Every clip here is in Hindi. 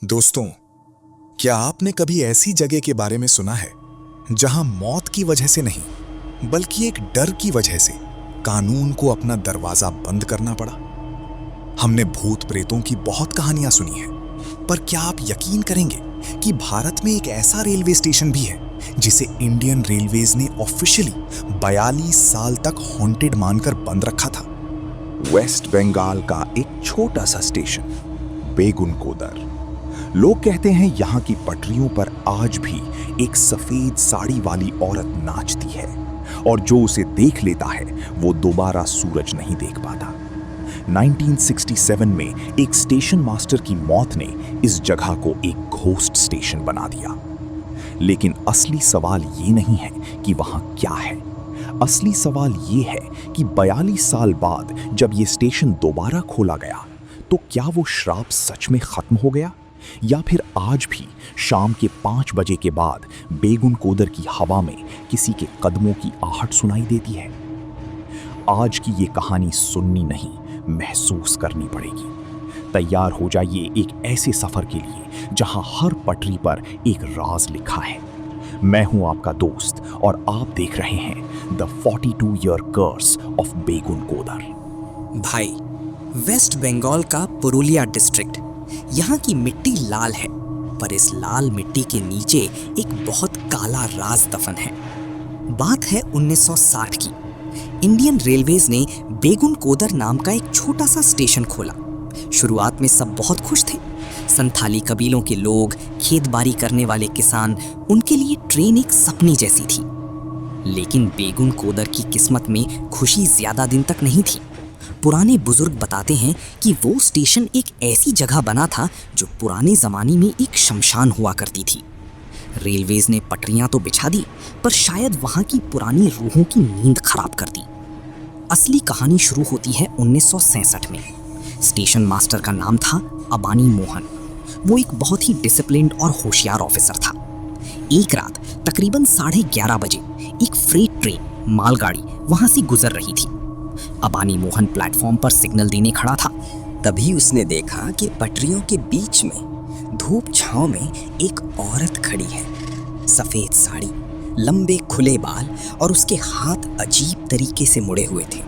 दोस्तों, क्या आपने कभी ऐसी जगह के बारे में सुना है जहां मौत की वजह से नहीं बल्कि एक डर की वजह से कानून को अपना दरवाजा बंद करना पड़ा? हमने भूत प्रेतों की बहुत कहानियां सुनी हैं, पर क्या आप यकीन करेंगे कि भारत में एक ऐसा रेलवे स्टेशन भी है जिसे इंडियन रेलवेज ने ऑफिशियली 42 साल तक हॉन्टेड मानकर बंद रखा था? वेस्ट बंगाल का एक छोटा सा स्टेशन बेगुनकोदर। लोग कहते हैं यहाँ की पटरियों पर आज भी एक सफेद साड़ी वाली औरत नाचती है और जो उसे देख लेता है वो दोबारा सूरज नहीं देख पाता। 1967 में एक स्टेशन मास्टर की मौत ने इस जगह को एक घोस्ट स्टेशन बना दिया। लेकिन असली सवाल ये नहीं है कि वहाँ क्या है। असली सवाल ये है कि 42 साल बाद जब ये स्टेशन दोबारा खोला गया तो क्या वो श्राप सच में खत्म हो गया, या फिर आज भी शाम के 5 बजे के बाद बेगुनकोदर की हवा में किसी के कदमों की आहट सुनाई देती है। आज की ये कहानी सुननी नहीं, महसूस करनी पड़ेगी। तैयार हो जाइए एक ऐसे सफर के लिए जहां हर पटरी पर एक राज लिखा है। मैं हूं आपका दोस्त और आप देख रहे हैं द 42 ईयर कर्स ऑफ बेगुनकोदर। भाई, वेस्ट बंगाल का पुरुलिया डिस्ट्रिक्ट, यहाँ की मिट्टी लाल है, पर इस लाल मिट्टी के नीचे एक बहुत काला राज दफन है। बात है 1960 की। इंडियन रेलवेज ने बेगुनकोदर नाम का एक छोटा सा स्टेशन खोला। शुरुआत में सब बहुत खुश थे। संथाली कबीलों के लोग, खेतबाड़ी करने वाले किसान, उनके लिए ट्रेन एक सपने जैसी थी। लेकिन बेगुनकोदर की किस्मत में खुशी ज्यादा दिन तक नहीं थी। पुराने बुजुर्ग बताते हैं कि वो स्टेशन एक ऐसी जगह बना था जो पुराने ज़माने में एक शमशान हुआ करती थी। रेलवेज ने पटरियां तो बिछा दी, पर शायद वहाँ की पुरानी रूहों की नींद खराब कर दी। असली कहानी शुरू होती है 1967 में। स्टेशन मास्टर का नाम था अबानी मोहन। वो एक बहुत ही डिसिप्लिन्ड और होशियार ऑफिसर था। एक रात तकरीबन 11:30 बजे एक फ्रेट ट्रेन, मालगाड़ी वहाँ से गुजर रही थी। अबानी मोहन प्लेटफॉर्म पर सिग्नल देने खड़ा था। तभी उसने देखा कि पटरियों के बीच में धूप छांव में एक औरत खड़ी है। सफेद साड़ी, लंबे खुले बाल और उसके हाथ अजीब तरीके से मुड़े हुए थे।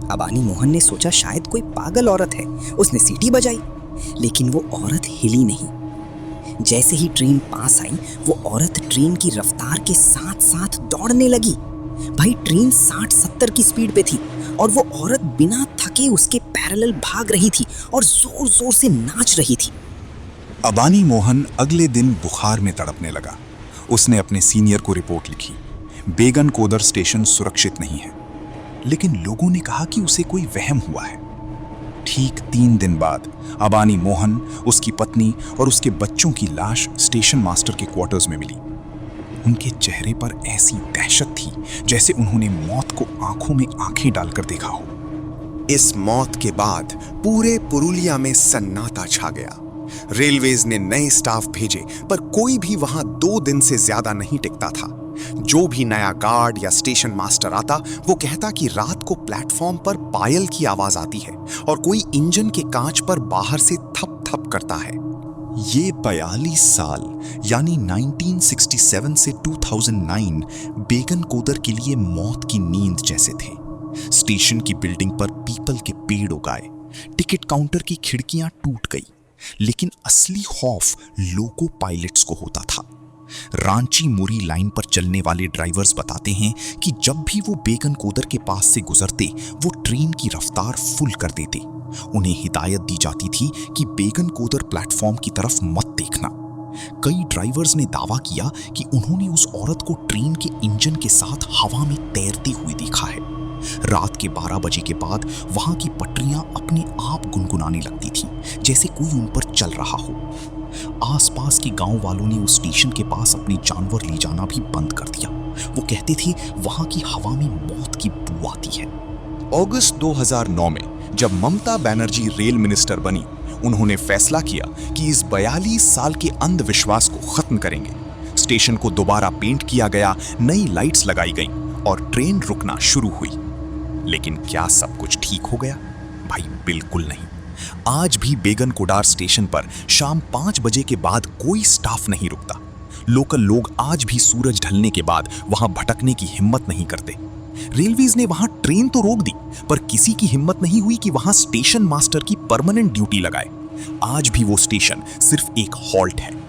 अबानी मोहन ने सोचा शायद कोई पागल औरत है। उसने सीटी बजाई, लेकिन वो औरत हिली नहीं। जैसे ही ट्रेन पास आई, वो औरत ट्रेन की रफ्तार के साथ साथ दौड़ने लगी। भाई, ट्रेन 60-70 की स्पीड पे थी और वो औरत बिना थके उसके पैरेलल भाग रही थी और जोर जोर से नाच रही थी। अबानी मोहन अगले दिन बुखार में तड़पने लगा। उसने अपने सीनियर को रिपोर्ट लिखी, बेगुनकोदर स्टेशन सुरक्षित नहीं है। लेकिन लोगों ने कहा कि उसे कोई वहम हुआ है। ठीक 3 दिन बाद अबानी मोहन, उसकी पत्नी और उसके बच्चों की लाश स्टेशन मास्टर के क्वार्टर्स में मिली। उनके चेहरे पर ऐसी दहशत थी जैसे उन्होंने मौत को आंखों में आंखें डालकर देखा हो। इस मौत के बाद पूरे पुरुलिया में सन्नाटा छा गया। रेलवेज ने नए स्टाफ भेजे, पर कोई भी वहां 2 दिन से ज्यादा नहीं टिकता था। जो भी नया गार्ड या स्टेशन मास्टर आता, वो कहता कि रात को प्लेटफॉर्म पर पायल की आवाज आती है और कोई इंजन के कांच पर बाहर से थप थप करता है। ये 42 साल यानी 1967 से 2009 बेगुनकोदर के लिए मौत की नींद जैसे थे। स्टेशन की बिल्डिंग पर पीपल के पेड़ उगाए, टिकट काउंटर की खिड़कियां टूट गई। लेकिन असली खौफ लोको पायलट्स को होता था। रांची मुरी लाइन पर चलने वाले ड्राइवर्स बताते हैं कि जब भी वो बेगुनकोदर के पास से गुजरते, वो ट्रेन की रफ्तार फुल कर देते। उन्हें हिदायत दी जाती थी कि बेगुनकोदर प्लेटफॉर्म की तरफ मत देखना। कई ड्राइवर्स ने दावा किया कि उन्होंने उस औरत को ट्रेन के इंजन के साथ हवा में तैरती हुई देखा है। रात के 12 बजे के बाद वहां की पटरियां अपने आप गुनगुनाने लगती थी, जैसे कोई उन पर चल रहा हो। आसपास के गांव वालों ने उस स्टेशन के पास अपने जानवर ले जाना भी बंद कर दिया। वो कहते थे वहां की हवा में मौत की बू आती है। अगस्त 2009 में जब ममता बनर्जी रेल मिनिस्टर बनी, उन्होंने फैसला किया कि इस 42 साल के अंधविश्वास को खत्म करेंगे। स्टेशन को दोबारा पेंट किया गया, नई लाइट्स लगाई गईं और ट्रेन रुकना शुरू हुई। लेकिन क्या सब कुछ ठीक हो गया? भाई, बिल्कुल नहीं। आज भी बेगन कोडार स्टेशन पर शाम 5 बजे के बाद कोई स्टाफ नहीं रुकता। लोकल लोग आज भी सूरज ढलने के बाद वहां भटकने की हिम्मत नहीं करते। रेलवेज ने वहां ट्रेन तो रोक दी, पर किसी की हिम्मत नहीं हुई कि वहां स्टेशन मास्टर की परमानेंट ड्यूटी लगाए। आज भी वो स्टेशन सिर्फ एक हॉल्ट है।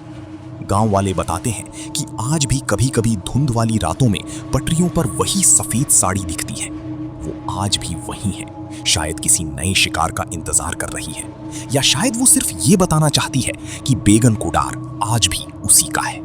गांव वाले बताते हैं कि आज भी कभी-कभी धुंध वाली रातों में पटरियों पर वही सफेद साड़ी दिखती है। वो आज भी वही है, शायद किसी नए शिकार का इंतजार कर रही है, या शायद वो सिर्फ ये बताना चाहती है कि बेगन कोडार आज भी उसी का है।